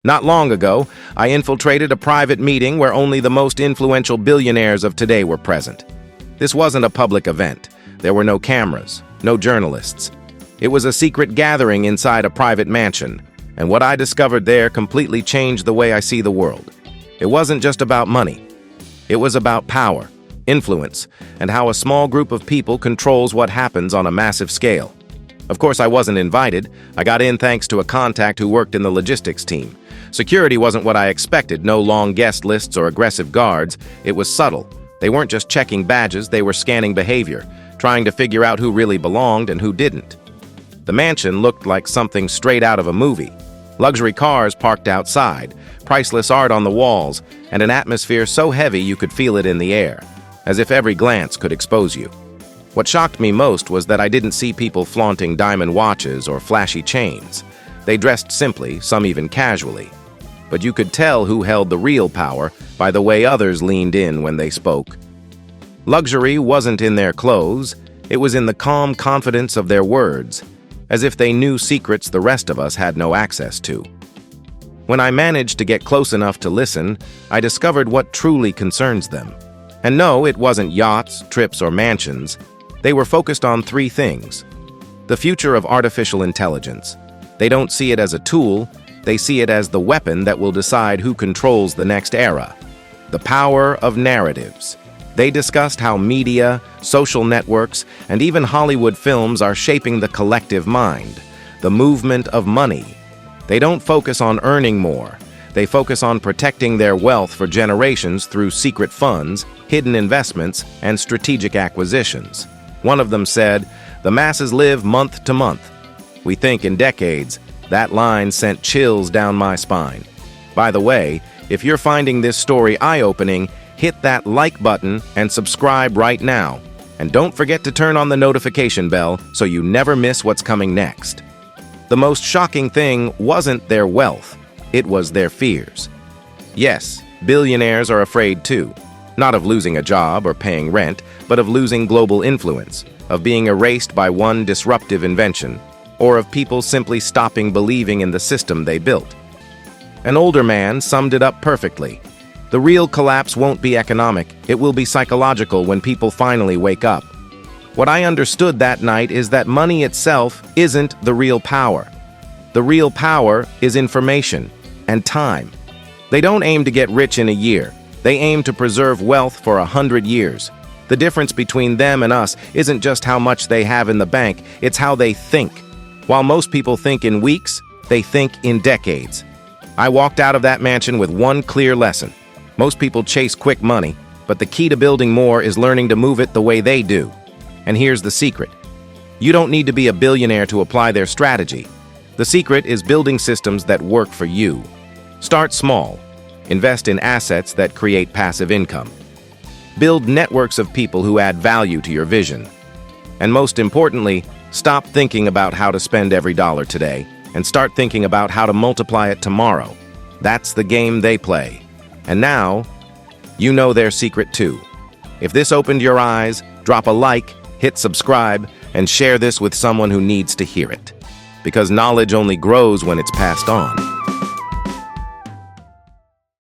Not long ago, I infiltrated a private meeting where only the most influential billionaires of today were present. This wasn't a public event. There were no cameras, no journalists. It was a secret gathering inside a private mansion, and what I discovered there completely changed the way I see the world. It wasn't just about money. It was about power, influence, and how a small group of people controls what happens on a massive scale. Of course, I wasn't invited. I got in thanks to a contact who worked in the logistics team. Security wasn't what I expected, no long guest lists or aggressive guards. It was subtle. They weren't just checking badges, they were scanning behavior, trying to figure out who really belonged and who didn't. The mansion looked like something straight out of a movie. Luxury cars parked outside, priceless art on the walls, and an atmosphere so heavy you could feel it in the air, as if every glance could expose you. What shocked me most was that I didn't see people flaunting diamond watches or flashy chains. They dressed simply, some even casually. But you could tell who held the real power by the way others leaned in when they spoke. Luxury wasn't in their clothes, it was in the calm confidence of their words, as if they knew secrets the rest of us had no access to. When I managed to get close enough to listen, I discovered what truly concerns them. And no, it wasn't yachts, trips, or mansions. They were focused on three things. The future of artificial intelligence. They don't see it as a tool, they see it as the weapon that will decide who controls the next era. The power of narratives. They discussed how media, social networks, and even Hollywood films are shaping the collective mind, the movement of money. They don't focus on earning more. They focus on protecting their wealth for generations through secret funds, hidden investments, and strategic acquisitions. One of them said, "The masses live month to month. We think in decades." That line sent chills down my spine. By the way, if you're finding this story eye-opening, hit that like button and subscribe right now. And don't forget to turn on the notification bell so you never miss what's coming next. The most shocking thing wasn't their wealth, it was their fears. Yes, billionaires are afraid too. Not of losing a job or paying rent, but of losing global influence, of being erased by one disruptive invention, or of people simply stopping believing in the system they built. An older man summed it up perfectly. The real collapse won't be economic, it will be psychological when people finally wake up. What I understood that night is that money itself isn't the real power. The real power is information and time. They don't aim to get rich in a year. They aim to preserve wealth for 100 years. The difference between them and us isn't just how much they have in the bank, it's how they think. While most people think in weeks, they think in decades. I walked out of that mansion with one clear lesson. Most people chase quick money, but the key to building more is learning to move it the way they do. And here's the secret. You don't need to be a billionaire to apply their strategy. The secret is building systems that work for you. Start small. Invest in assets that create passive income. Build networks of people who add value to your vision. And most importantly, stop thinking about how to spend every dollar today and start thinking about how to multiply it tomorrow. That's the game they play. And now, you know their secret too. If this opened your eyes, drop a like, hit subscribe, and share this with someone who needs to hear it. Because knowledge only grows when it's passed on.